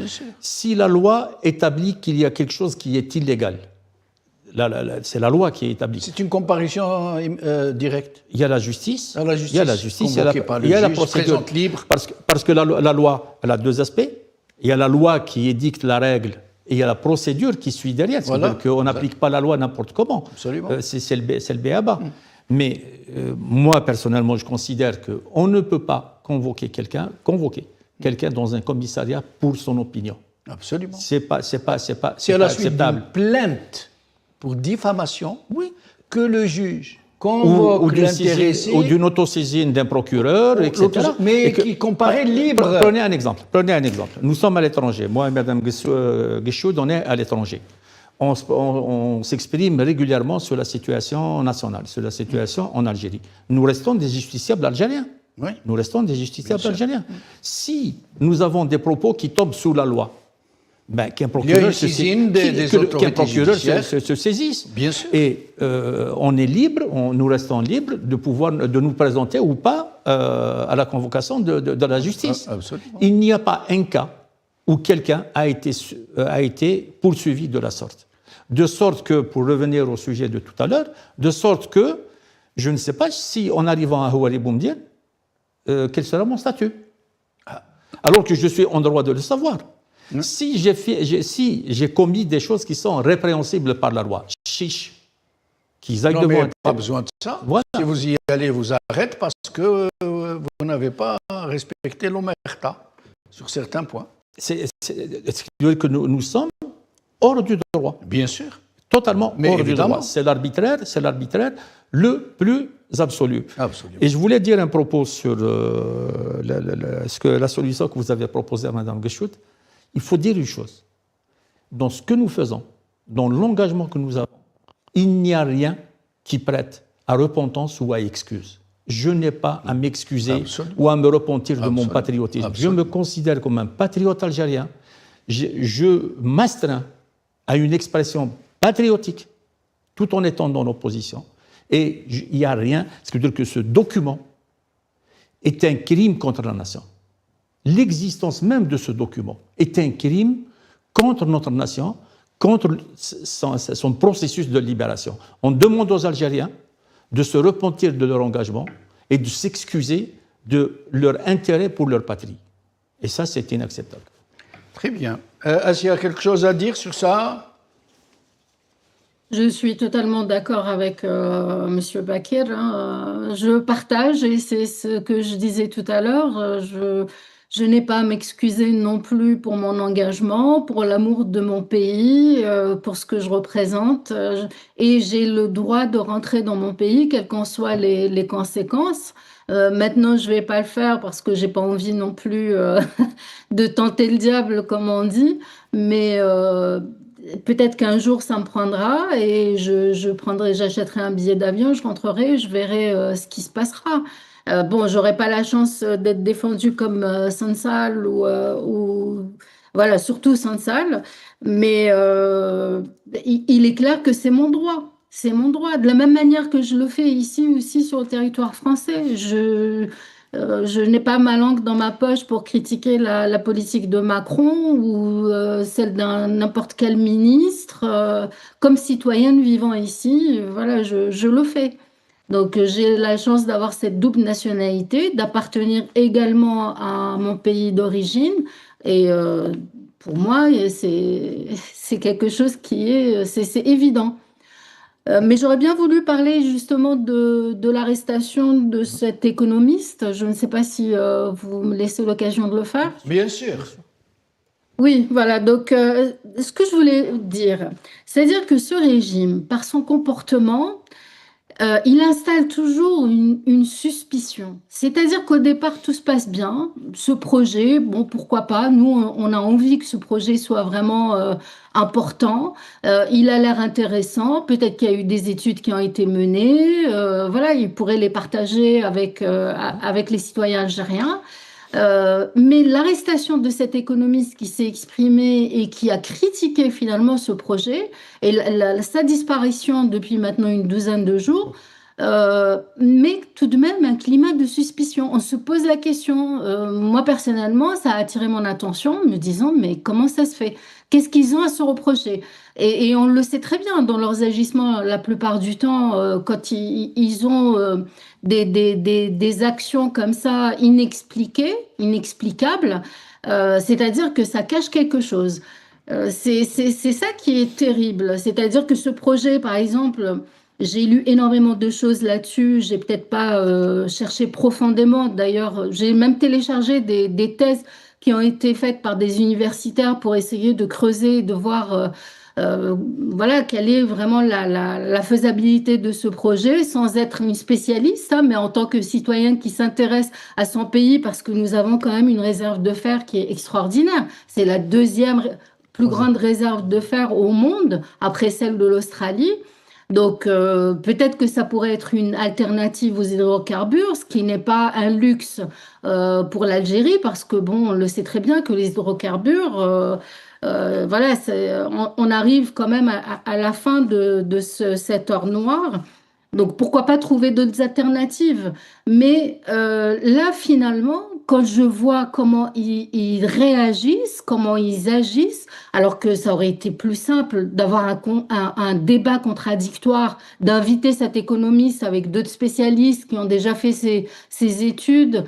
Si la loi établit qu'il y a quelque chose qui est illégal, c'est la loi qui est établie. C'est une comparution directe. Il y a la justice. Il y a la justice. Il y a la procédure libre. Parce que la loi, elle a deux aspects. Il y a la loi qui édicte la règle et il y a la procédure qui suit derrière. Voilà. C'est-à-dire qu'on n'applique pas la loi n'importe comment. Absolument. C'est le b.a.-ba. Mais moi, personnellement, je considère qu'on ne peut pas convoquer quelqu'un dans un commissariat pour son opinion. Absolument. C'est pas acceptable. Plainte pour diffamation, oui, que le juge convoque l'intéressé ou d'une autosaisine d'un procureur, etc. Mais qui comparaît libre. Prenez un exemple. Nous sommes à l'étranger. Moi et Mme Gueshoud, on est à l'étranger. On s'exprime régulièrement sur la situation nationale, sur la situation en Algérie. Nous restons des justiciables algériens. Oui. Nous restons des justiciables algériens. Si nous avons des propos qui tombent sous la loi, qu'un procureur se saisisse. Bien sûr. Et on est libre, nous restons libres de nous présenter ou pas à la convocation de la justice. Absolument. Il n'y a pas un cas où quelqu'un a été poursuivi de la sorte. De sorte que, pour revenir au sujet de tout à l'heure, de sorte que, je ne sais pas si en arrivant à Houari Boumdien, quel sera mon statut. Alors que je suis en droit de le savoir. Si j'ai commis des choses qui sont répréhensibles par la loi, chiche, qu'ils aillent devant... mais pas besoin de ça. Voilà. Si vous y allez, vous arrêtez parce que vous n'avez pas respecté l'omerta sur certains points. C'est-à-dire que nous sommes hors du droit. Bien sûr. Totalement hors du droit. C'est l'arbitraire le plus absolu. Absolument. Et je voulais dire un propos sur la solution que vous avez proposée à Mme Gueshoud. Il faut dire une chose. Dans ce que nous faisons, dans l'engagement que nous avons, il n'y a rien qui prête à repentance ou à excuse. Je n'ai pas à m'excuser ou à me repentir de mon patriotisme. Absolument. Je me considère comme un patriote algérien. Je m'astreins à une expression patriotique tout en étant dans l'opposition. Et il n'y a rien. C'est-à-dire que ce document est un crime contre la nation. L'existence même de ce document est un crime contre notre nation, contre son processus de libération. On demande aux Algériens de se repentir de leur engagement et de s'excuser de leur intérêt pour leur patrie. Et ça, c'est inacceptable. Très bien. Est-ce qu'il y a quelque chose à dire sur ça? Je suis totalement d'accord avec M. Bakir. Je partage, et c'est ce que je disais tout à l'heure, Je n'ai pas à m'excuser non plus pour mon engagement, pour l'amour de mon pays, pour ce que je représente. Et j'ai le droit de rentrer dans mon pays, quelles qu'en soient les conséquences. Maintenant, je ne vais pas le faire parce que j'ai pas envie non plus de tenter le diable, comme on dit. Mais peut-être qu'un jour, ça me prendra et j'achèterai un billet d'avion, je rentrerai, je verrai ce qui se passera. Bon, j'aurais pas la chance d'être défendue comme Sansal voilà, surtout Sansal, mais il est clair que c'est mon droit. C'est mon droit. De la même manière que je le fais ici aussi sur le territoire français. Je n'ai pas ma langue dans ma poche pour critiquer la politique de Macron ou celle d'un n'importe quel ministre. Comme citoyenne vivant ici, voilà, je le fais. Donc j'ai la chance d'avoir cette double nationalité, d'appartenir également à mon pays d'origine. Et pour moi, c'est quelque chose c'est évident. Mais j'aurais bien voulu parler justement de l'arrestation de cet économiste. Je ne sais pas si vous me laissez l'occasion de le faire. Bien sûr. Oui, voilà. Donc, ce que je voulais dire, c'est-à-dire que ce régime, par son comportement, il installe toujours une suspicion. C'est-à-dire qu'au départ, tout se passe bien. Ce projet, bon, pourquoi pas? Nous, on a envie que ce projet soit vraiment important. Il a l'air intéressant. Peut-être qu'il y a eu des études qui ont été menées. Voilà, il pourrait les partager avec les citoyens algériens. Mais l'arrestation de cet économiste qui s'est exprimé et qui a critiqué finalement ce projet et sa disparition depuis maintenant une douzaine de jours, met tout de même un climat de suspicion. On se pose la question. Moi personnellement, ça a attiré mon attention, me disant mais comment ça se fait? Qu'est-ce qu'ils ont à se reprocher? Et on le sait très bien dans leurs agissements, la plupart du temps, quand ils ont des actions comme ça inexplicables, c'est-à-dire que ça cache quelque chose. C'est ça qui est terrible. C'est-à-dire que ce projet, par exemple, j'ai lu énormément de choses là-dessus. J'ai peut-être pas cherché profondément. D'ailleurs, j'ai même téléchargé des thèses qui ont été faites par des universitaires pour essayer de creuser, de voir voilà, quelle est vraiment la faisabilité de ce projet, sans être une spécialiste, hein, mais en tant que citoyenne qui s'intéresse à son pays, parce que nous avons quand même une réserve de fer qui est extraordinaire. C'est la deuxième plus grande réserve de fer au monde, après celle de l'Australie. Donc peut-être que ça pourrait être une alternative aux hydrocarbures, ce qui n'est pas un luxe pour l'Algérie, parce que bon, on le sait très bien que les hydrocarbures, voilà, on arrive quand même à la fin de cet or noir. Donc pourquoi pas trouver d'autres alternatives? Mais là, finalement, quand je vois comment ils réagissent, comment ils agissent, alors que ça aurait été plus simple d'avoir un débat contradictoire, d'inviter cet économiste avec d'autres spécialistes qui ont déjà fait ces études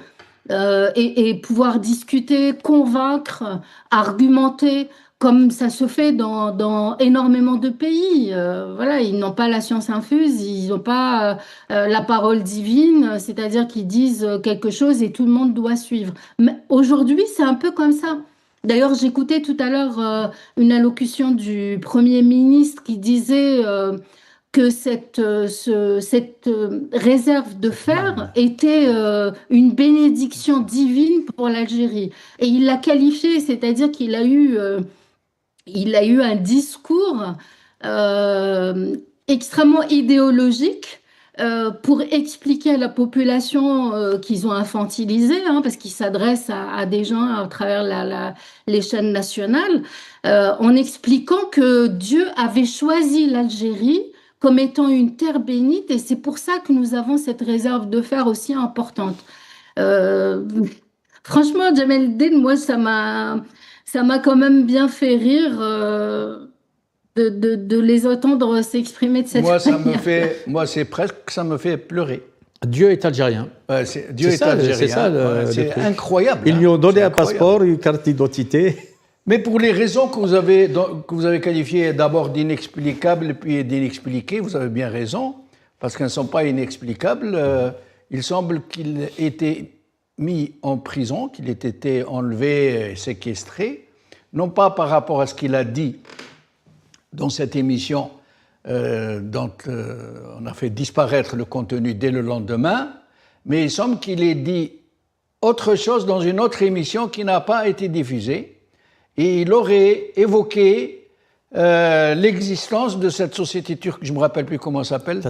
et pouvoir discuter, convaincre, argumenter, comme ça se fait dans énormément de pays. Voilà, ils n'ont pas la science infuse, ils n'ont pas la parole divine, c'est-à-dire qu'ils disent quelque chose et tout le monde doit suivre. Mais aujourd'hui, c'est un peu comme ça. D'ailleurs, j'écoutais tout à l'heure une allocution du Premier ministre qui disait que cette réserve de fer était une bénédiction divine pour l'Algérie. Et il l'a qualifié, c'est-à-dire qu'il a eu un discours extrêmement idéologique pour expliquer à la population qu'ils ont infantilisé, hein, parce qu'ils s'adressent à des gens à travers les chaînes nationales, en expliquant que Dieu avait choisi l'Algérie comme étant une terre bénite, et c'est pour ça que nous avons cette réserve de fer aussi importante. Franchement, Jamel Eldin, moi, ça m'a quand même bien fait rire de les entendre s'exprimer de cette manière. Moi, c'est presque que ça me fait pleurer. Dieu est algérien. Dieu est algérien. C'est ça, c'est incroyable. Ils lui ont donné un passeport, une carte d'identité. Mais pour les raisons que vous avez qualifiées d'abord d'inexplicables puis d'inexpliquées, vous avez bien raison, parce qu'elles ne sont pas inexplicables. Il semble qu'il était mis en prison, qu'il ait été enlevé et séquestré, non pas par rapport à ce qu'il a dit dans cette émission dont on a fait disparaître le contenu dès le lendemain, mais il semble qu'il ait dit autre chose dans une autre émission qui n'a pas été diffusée, et il aurait évoqué l'existence de cette société turque, je ne me rappelle plus comment elle s'appelle.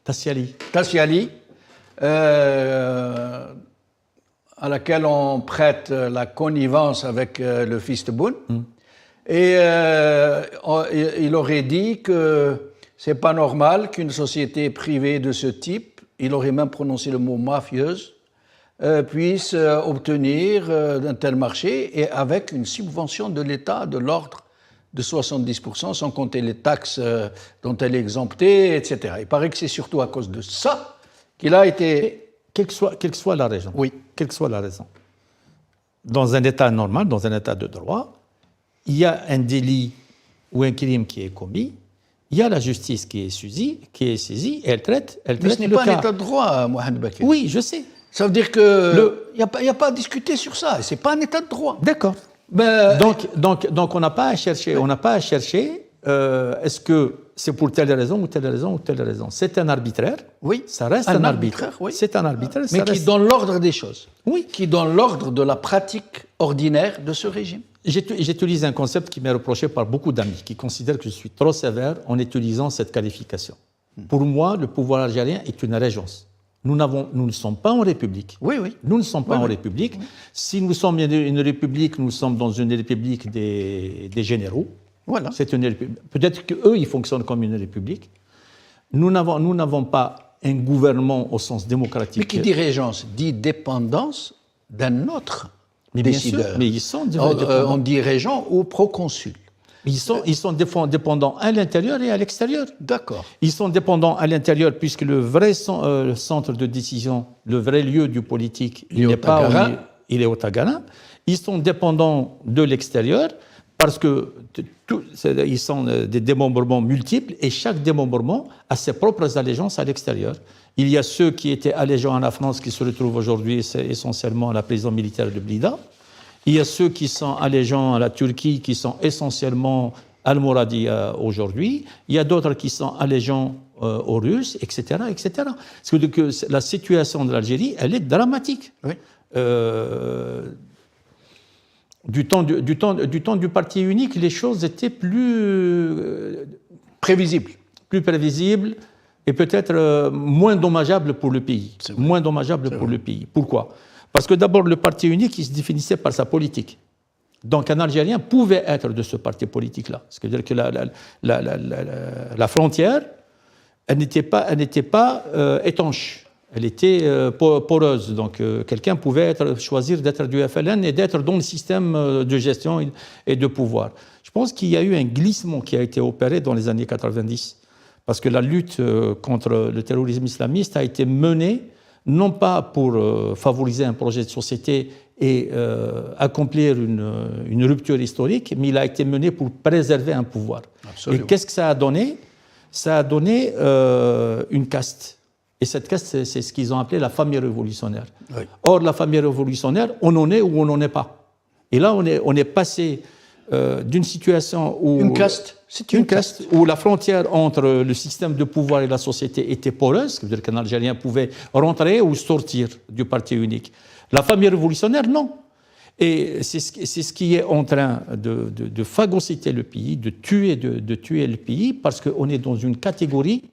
Tassiali, à laquelle on prête la connivence avec le fils de Boun. Et il aurait dit que c'est pas normal qu'une société privée de ce type, il aurait même prononcé le mot mafieuse, puisse obtenir d'un tel marché et avec une subvention de l'État de l'ordre de 70%, sans compter les taxes dont elle est exemptée, etc. Il paraît que c'est surtout à cause de ça qu'il a été... Quelle que soit la raison. Oui. Quelle que soit la raison. Dans un État normal, dans un État de droit, il y a un délit ou un crime qui est commis, il y a la justice qui est saisie et elle traite le cas. Mais ce n'est pas un État de droit, Mohamed Bakir. Oui, je sais. Ça veut dire que il n'y a pas à discuter sur ça. Ce n'est pas un État de droit. D'accord. Donc on n'a pas à chercher. On n'a pas à chercher. Est-ce que c'est pour telle raison ou telle raison ou telle raison? C'est un arbitraire. Oui. Ça reste un arbitraire. Oui. C'est un arbitraire. Mais qui donne l'ordre des choses. Oui. Qui donne l'ordre de la pratique ordinaire de ce régime. J'utilise un concept qui m'est reproché par beaucoup d'amis qui considèrent que je suis trop sévère en utilisant cette qualification. Pour moi, le pouvoir algérien est une régence. Nous ne sommes pas en république. Oui, oui. Nous ne sommes pas en république. Si nous sommes une république, nous sommes dans une république des généraux. Voilà. C'est une république. Peut-être qu'eux, ils fonctionnent comme une république. Nous n'avons pas un gouvernement au sens démocratique. Mais qui dit régence dit dépendance d'un autre mais décideur. Bien sûr, mais ils sont on dit régent ou proconsul. Ils sont dépendants à l'intérieur et à l'extérieur. D'accord. Ils sont dépendants à l'intérieur puisque le vrai centre de décision, le vrai lieu du politique, il est au Tagana. Ils sont dépendants de l'extérieur parce que ils sont des démembrements multiples et chaque démembrement a ses propres allégeances à l'extérieur. Il y a ceux qui étaient allégeants à la France qui se retrouvent aujourd'hui essentiellement à la prison militaire de Blida. Il y a ceux qui sont allégeants à la Turquie, qui sont essentiellement Al-Mouradi aujourd'hui. Il y a d'autres qui sont allégeants aux Russes, etc., etc. Parce que la situation de l'Algérie, elle est dramatique. Oui. Du temps du parti unique, les choses étaient plus prévisibles. Plus prévisibles et peut-être moins dommageables pour le pays. Moins dommageables pour le pays. Pourquoi ? Parce que d'abord, le parti unique, il se définissait par sa politique. Donc un Algérien pouvait être de ce parti politique-là. C'est-à-dire que la frontière, elle n'était pas étanche. Elle était poreuse. Donc quelqu'un pouvait choisir d'être du FLN et d'être dans le système de gestion et de pouvoir. Je pense qu'il y a eu un glissement qui a été opéré dans les années 90. Parce que la lutte contre le terrorisme islamiste a été menée non pas pour favoriser un projet de société et accomplir une rupture historique, mais il a été mené pour préserver un pouvoir. Absolument. Et qu'est-ce que ça a donné ? Ça a donné une caste. Et cette caste, c'est ce qu'ils ont appelé la famille révolutionnaire. Oui. Or, la famille révolutionnaire, on en est ou on n'en est pas. Et là, on est passé d'une situation où... Une caste. C'est une caste où la frontière entre le système de pouvoir et la société était poreuse, c'est-à-dire qu'un Algérien pouvait rentrer ou sortir du parti unique. La famille révolutionnaire, non. Et c'est ce qui est en train de phagocyter le pays, de tuer le pays, parce qu'on est dans une catégorie...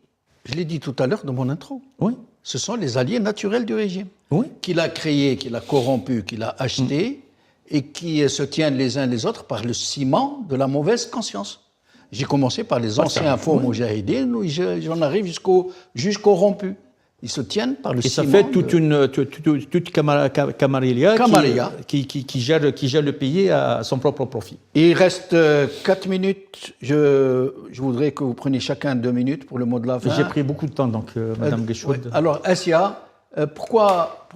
Je l'ai dit tout à l'heure dans mon intro. Oui. Ce sont les alliés naturels du régime. Oui. Qu'il a créé, qu'il a corrompu, qu'il a acheté, et qui se tiennent les uns les autres par le ciment de la mauvaise conscience. J'ai commencé par les anciens faux moudjahidines, où j'en arrive jusqu'au juge corrompu. Ils se tiennent par le ciment. Et ça fait toute camarilla qui gère le pays à son propre profit. Il reste 4 minutes. Je voudrais que vous preniez chacun 2 minutes pour le mot de la fin. J'ai pris beaucoup de temps, donc, Madame Guéchoud. Oui. Alors, Assia, pourquoi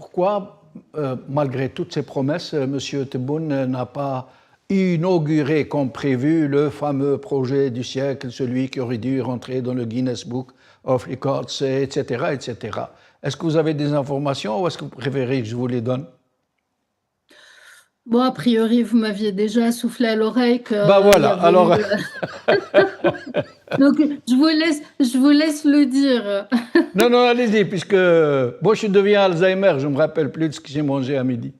malgré toutes ces promesses, M. Tebboune n'a pas inauguré comme prévu le fameux projet du siècle, celui qui aurait dû rentrer dans le Guinness Book of Records, etc., etc. Est-ce que vous avez des informations ou est-ce que vous préférez que je vous les donne? Bon, a priori, vous m'aviez déjà soufflé à l'oreille que. Bah voilà, alors. Donc, je vous laisse le dire. Non, non, allez-y, puisque moi, je deviens Alzheimer, je ne me rappelle plus de ce que j'ai mangé à midi.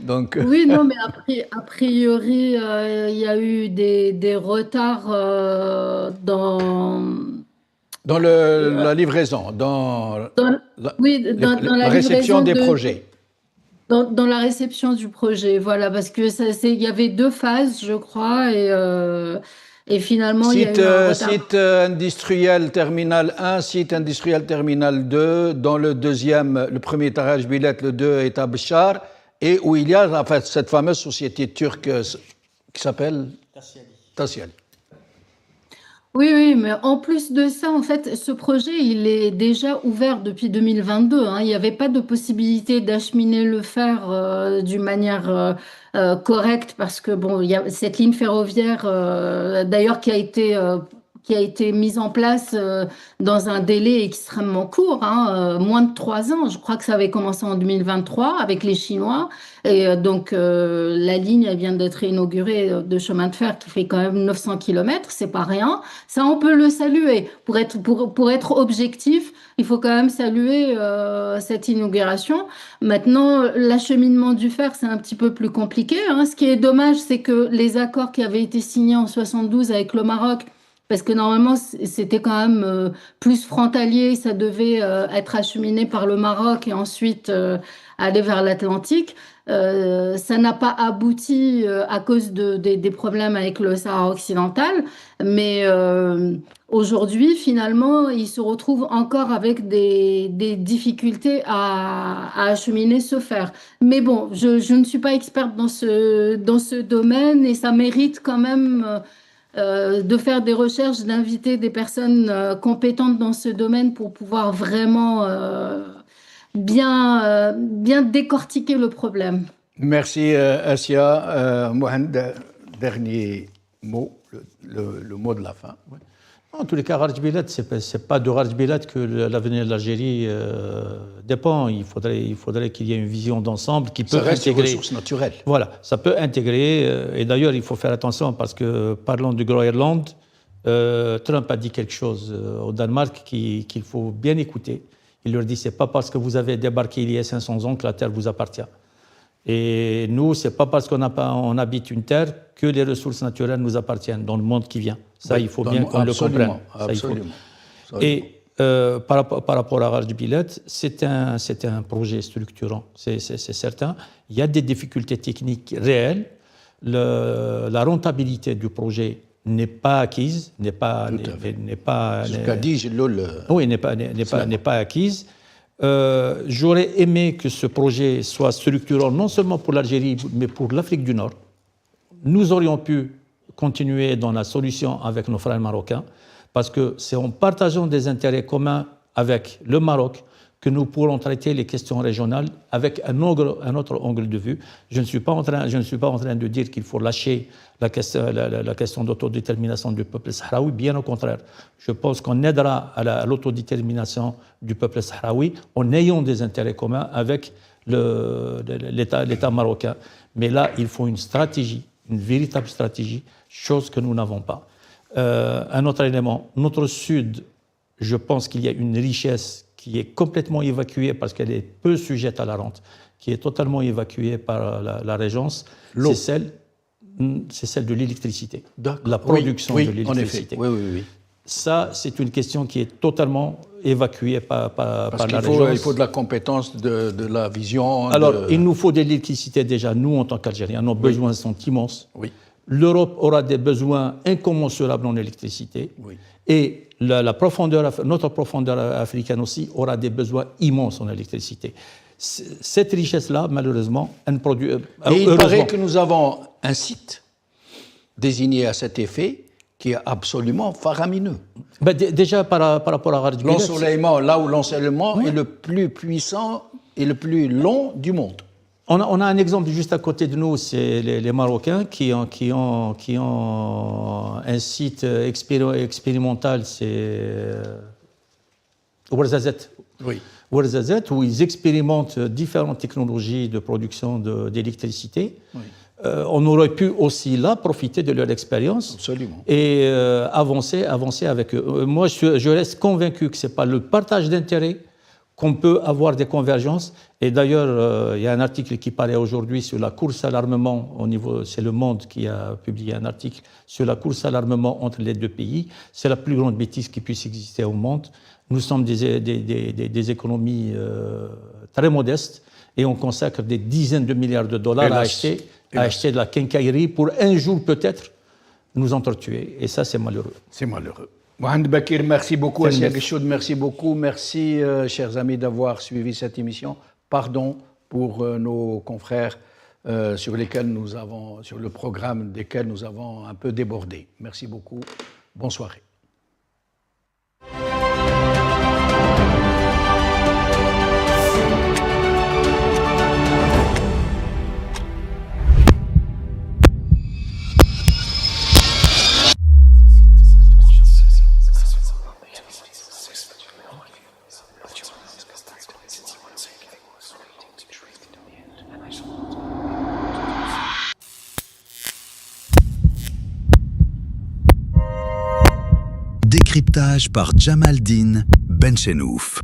Donc. Oui, non, mais a priori, il y a eu des retards Dans la livraison, oui, dans la réception livraison des projets. Dans la réception du projet, voilà, parce que il y avait 2 phases, je crois, et finalement, il y a eu un retard. Site industriel terminal 1, site industriel terminal 2, dans le premier étage Bilet, le 2 est à Béchar, et où il y a en fait, cette fameuse société turque qui s'appelle Tassiali. Oui, oui, mais en plus de ça, en fait, ce projet, il est déjà ouvert depuis 2022, hein. Il n'y avait pas de possibilité d'acheminer le fer d'une manière correcte parce que, bon, il y a cette ligne ferroviaire, d'ailleurs, qui a été mise en place dans un délai extrêmement court, hein, moins de 3 ans. Je crois que ça avait commencé en 2023 avec les Chinois. Et donc, la ligne, elle vient d'être inaugurée de chemin de fer qui fait quand même 900 km, c'est pas rien. Ça, on peut le saluer. Pour être objectif, il faut quand même saluer cette inauguration. Maintenant, l'acheminement du fer, c'est un petit peu plus compliqué, hein. Ce qui est dommage, c'est que les accords qui avaient été signés en 72 avec le Maroc, parce que normalement, c'était quand même plus frontalier, ça devait être acheminé par le Maroc et ensuite aller vers l'Atlantique. Ça n'a pas abouti à cause des problèmes avec le Sahara occidental, mais aujourd'hui, finalement, ils se retrouvent encore avec des difficultés à acheminer ce fer. Mais bon, je ne suis pas experte dans ce domaine et ça mérite quand même de faire des recherches, d'inviter des personnes compétentes dans ce domaine pour pouvoir vraiment bien décortiquer le problème. Merci Assia. Mohamed, dernier mot, le mot de la fin. Ouais. En tous les cas, Rajbilat, ce n'est pas de Rajbilat que l'avenir de l'Algérie dépend. Il faudrait qu'il y ait une vision d'ensemble qui peut intégrer. Ça reste une ressource naturelle. Voilà, ça peut intégrer. Et d'ailleurs, il faut faire attention parce que, parlant du Groenland, Trump a dit quelque chose au Danemark qu'il faut bien écouter. Il leur dit, c'est pas parce que vous avez débarqué il y a 500 ans que la terre vous appartient. Et nous, c'est pas parce qu'on habite une terre que les ressources naturelles nous appartiennent dans le monde qui vient. Ça, oui, il faut bien qu'on le comprenne. Absolument. Et par rapport à Rajbilat, c'est un projet structurant, c'est certain. Il y a des difficultés techniques réelles. La rentabilité du projet n'est pas acquise, n'est pas acquise. J'aurais aimé que ce projet soit structurant non seulement pour l'Algérie, mais pour l'Afrique du Nord. Nous aurions pu continuer dans la solution avec nos frères marocains, parce que c'est en partageant des intérêts communs avec le Maroc que nous pourrons traiter les questions régionales avec un autre angle de vue. Je ne suis pas en train de dire qu'il faut lâcher la question d'autodétermination du peuple sahraoui, bien au contraire. Je pense qu'on aidera à l'autodétermination du peuple sahraoui en ayant des intérêts communs avec l'État marocain. Mais là, il faut une stratégie, une véritable stratégie, chose que nous n'avons pas. Un autre élément, notre Sud, je pense qu'il y a une richesse qui est complètement évacuée parce qu'elle est peu sujette à la rente, qui est totalement évacuée par la régence, c'est celle de l'électricité, la production de l'électricité. Oui. Ça, c'est une question qui est totalement évacuée par la régence. Il faut de la compétence, de la vision. Alors, il nous faut de l'électricité déjà, nous, en tant qu'Algériens, nos besoins sont immenses. Oui. L'Europe aura des besoins incommensurables en électricité. Oui. Et notre profondeur africaine aussi aura des besoins immenses en électricité. Cette richesse-là, malheureusement, elle produit. Et il paraît que nous avons un site désigné à cet effet qui est absolument faramineux. Déjà, par rapport à Rajbilat, l'ensoleillement, là où l'ensoleillement est le plus puissant et le plus long du monde. On a un exemple juste à côté de nous, c'est les Marocains qui ont un site expérimental, c'est Ouarzazate. Oui. Ouarzazate, où ils expérimentent différentes technologies de production d'électricité. Oui. On aurait pu aussi là profiter de leur expérience. Absolument. Et avancer avec eux. Moi, je reste convaincu que ce n'est pas le partage d'intérêts qu'on peut avoir des convergences. Et d'ailleurs, il y a un article qui paraît aujourd'hui sur la course à l'armement au niveau, c'est Le Monde qui a publié un article sur la course à l'armement entre les deux pays. C'est la plus grande bêtise qui puisse exister au monde. Nous sommes des économies très modestes et on consacre des dizaines de milliards de dollars à acheter de la quincaillerie pour un jour peut-être nous entretuer. Et ça, c'est malheureux. C'est malheureux. Mohamed Bakir, merci beaucoup. Assia Geshoud, merci beaucoup. Merci, chers amis, d'avoir suivi cette émission. Pardon pour nos confrères sur le programme desquels nous avons un peu débordé. Merci beaucoup. Bonne soirée. Décryptage par Jamaldine Benchenouf.